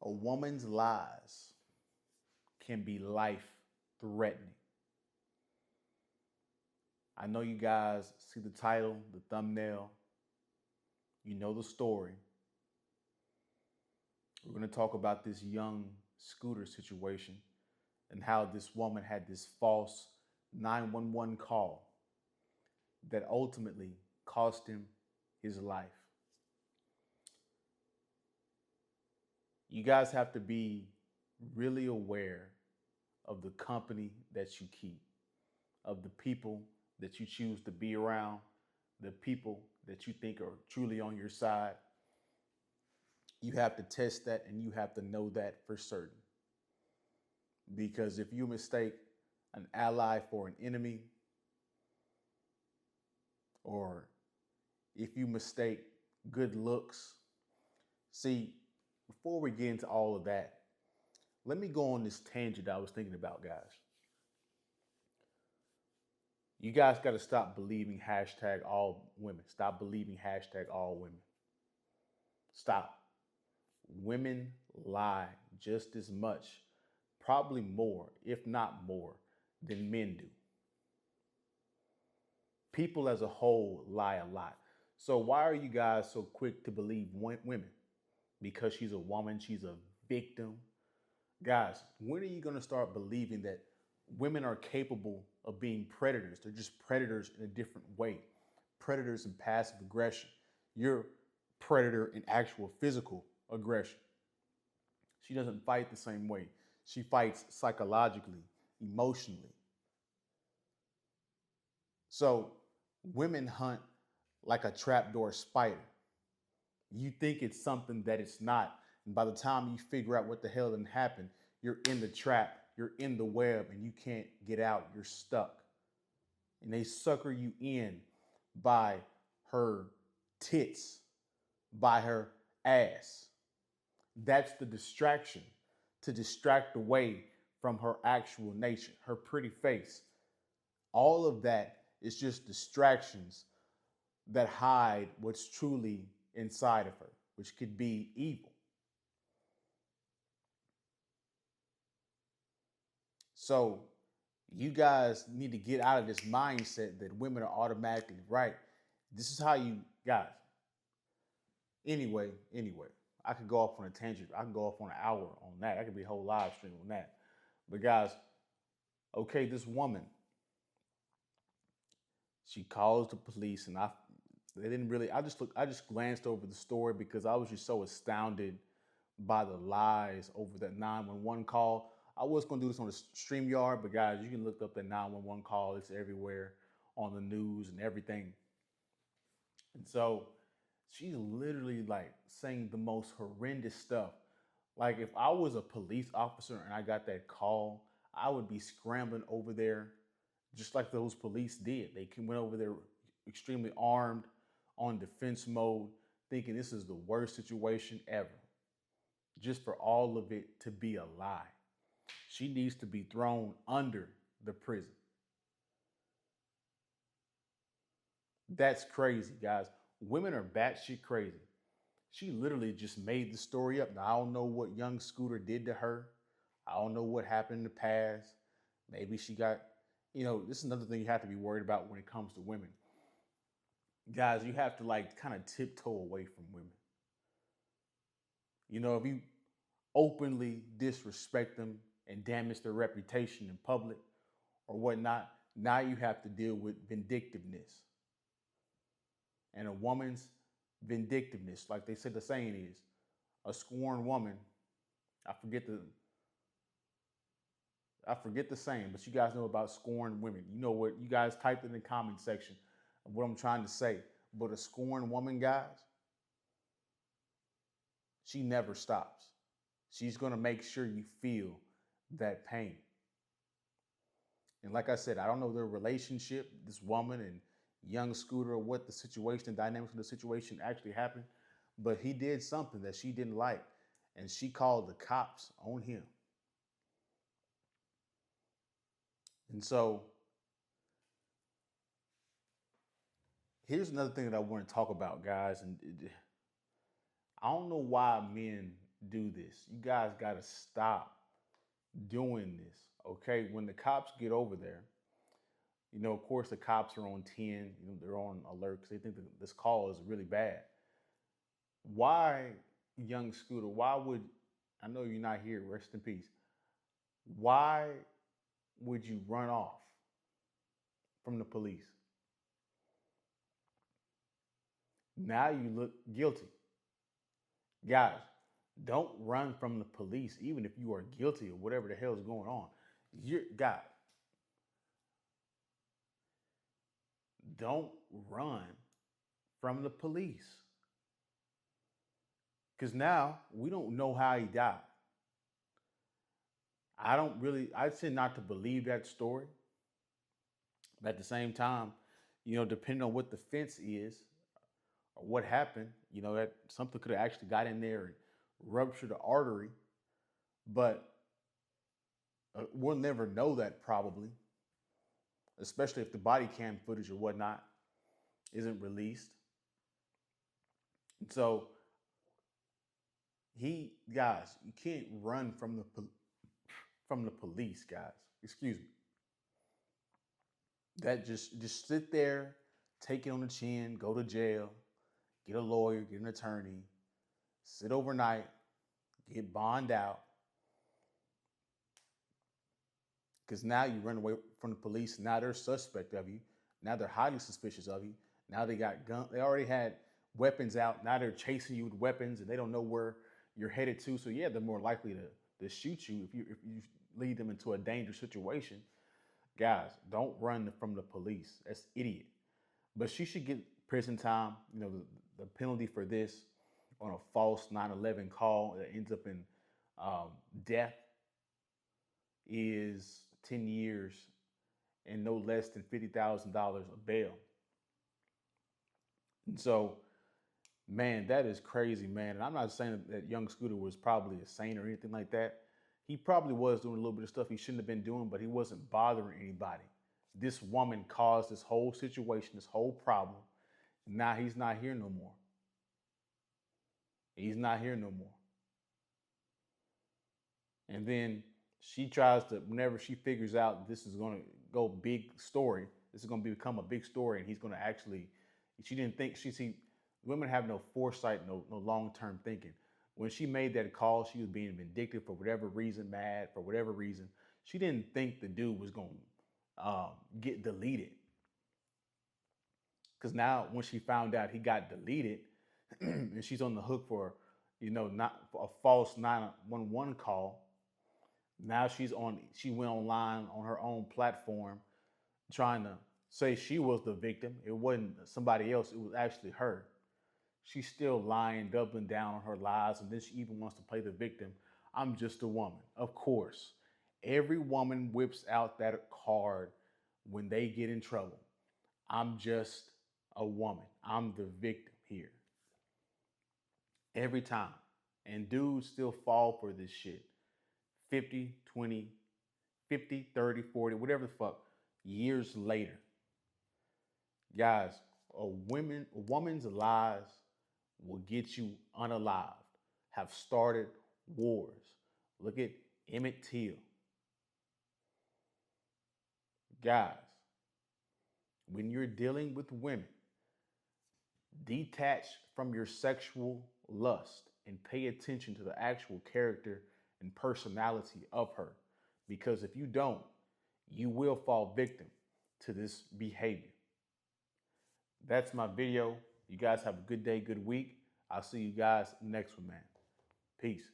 A woman's lies can be life threatening. I know you guys see the title, the thumbnail, you know the story. We're going to talk about this young scooter situation and how this woman had this false 911 call that ultimately cost him his life. You guys have to be really aware of the company that you keep, of the people that you choose to be around, the people that you think are truly on your side. You have to test that and you have to know that for certain. Because if you mistake an ally for an enemy, or if you mistake good looks, see, before we get into all of that, let me go on this tangent I was thinking about, guys. You guys got to stop believing hashtag all women. Stop believing hashtag all women. Stop. Women lie just as much, probably more, if not more, than men do. People as a whole lie a lot. So why are you guys so quick to believe women? Because she's a woman, she's a victim. Guys, when are you going to start believing that women are capable of being predators? They're just predators in a different way. Predators in passive aggression. You're predator in actual physical aggression. She doesn't fight the same way. She fights psychologically, emotionally. So women hunt like a trapdoor spider. You think it's something that it's not. And by the time you figure out what the hell didn't happen, you're in the trap, you're in the web, and you can't get out. You're stuck. And they sucker you in by her tits, by her ass. That's the distraction, to distract away from her actual nature, her pretty face. All of that is just distractions that hide what's truly inside of her, which could be evil. So you guys need to get out of this mindset that women are automatically right. This is how you guys. Anyway, I could go off on a tangent. I can go off on an hour on that. I could be a whole live stream on that. But guys, okay, this woman, she calls the police, and they didn't really. I just glanced over the story because I was just so astounded by the lies over that 911 call. I was going to do this on the StreamYard, but guys, you can look up that 911 call. It's everywhere on the news and everything. And so she's literally like saying the most horrendous stuff. Like if I was a police officer and I got that call, I would be scrambling over there just like those police did. They went over there extremely armed, on defense mode, thinking this is the worst situation ever, just for all of it to be a lie. She needs to be thrown under the prison. That's crazy, guys. Women are batshit crazy. She literally just made the story up. Now, I don't know what young Scooter did to her. I don't know what happened in the past. Maybe she got, this is another thing you have to be worried about when it comes to women. Guys, you have to like kind of tiptoe away from women. If you openly disrespect them and damage their reputation in public or whatnot, now you have to deal with vindictiveness. And a woman's vindictiveness, like they said the saying is, a scorned woman, I forget the saying, but you guys know about scorned women. You know what, you guys typed in the comment section of what I'm trying to say. But a scorned woman, guys, she never stops. She's going to make sure you feel that pain. And like I said, I don't know their relationship, this woman and young Scooter, or what the situation, the dynamics of the situation actually happened. But he did something that she didn't like, and she called the cops on him. And so here's another thing that I want to talk about, guys. And I don't know why men do this. You guys got to stop doing this, okay? When the cops get over there, of course, the cops are on 10, they're on alert because they think that this call is really bad. Why, young Scooter, why would, I know you're not here, rest in peace. Why would you run off from the police? Now you look guilty. Guys, don't run from the police, even if you are guilty of whatever the hell is going on. Guys, don't run from the police. Because now we don't know how he died. I tend not to believe that story. But at the same time, depending on what the fence is or what happened, that something could have actually got in there and ruptured the artery. But we'll never know that probably, especially if the body cam footage or whatnot isn't released. And so guys, you can't run from the police, guys. Excuse me. That just sit there, take it on the chin, go to jail, get a lawyer, get an attorney, sit overnight, get bond out. Because now you run away from the police. Now they're suspect of you. Now they're highly suspicious of you. Now they got guns. They already had weapons out. Now they're chasing you with weapons, and they don't know where you're headed to. So yeah, they're more likely to shoot you if you lead them into a dangerous situation. Guys, don't run from the police. That's idiot. But she should get prison time. The penalty for this on a false 9/11 call that ends up in death is 10 years and no less than $50,000 of bail. And so, man, that is crazy, man. And I'm not saying that young Scooter was probably a saint or anything like that. He probably was doing a little bit of stuff he shouldn't have been doing, but he wasn't bothering anybody. This woman caused this whole situation, this whole problem. Now he's not here no more. He's not here no more. And then she tries to, whenever she figures out this is going to go big story, this is going to become a big story, and he's going to actually, she didn't think, women have no foresight, no long-term thinking. When she made that call, she was being vindictive for whatever reason, mad for whatever reason. She didn't think the dude was going to get deleted. Because now when she found out he got deleted and she's on the hook for, not for a false 911 call, now she went online on her own platform trying to say she was the victim. It wasn't somebody else. It was actually her. She's still lying, doubling down on her lies, and then she even wants to play the victim. I'm just a woman. Of course, every woman whips out that card when they get in trouble. I'm just a woman. I'm the victim here. Every time. And dudes still fall for this shit. 50, 20, 50, 30, 40, whatever the fuck, years later. Guys, a woman's lies will get you unalived, have started wars. Look at Emmett Till. Guys, when you're dealing with women, detach from your sexual lust and pay attention to the actual character and personality of her. Because if you don't, you will fall victim to this behavior. That's my video. You guys have a good day, good week. I'll see you guys next one, man. Peace.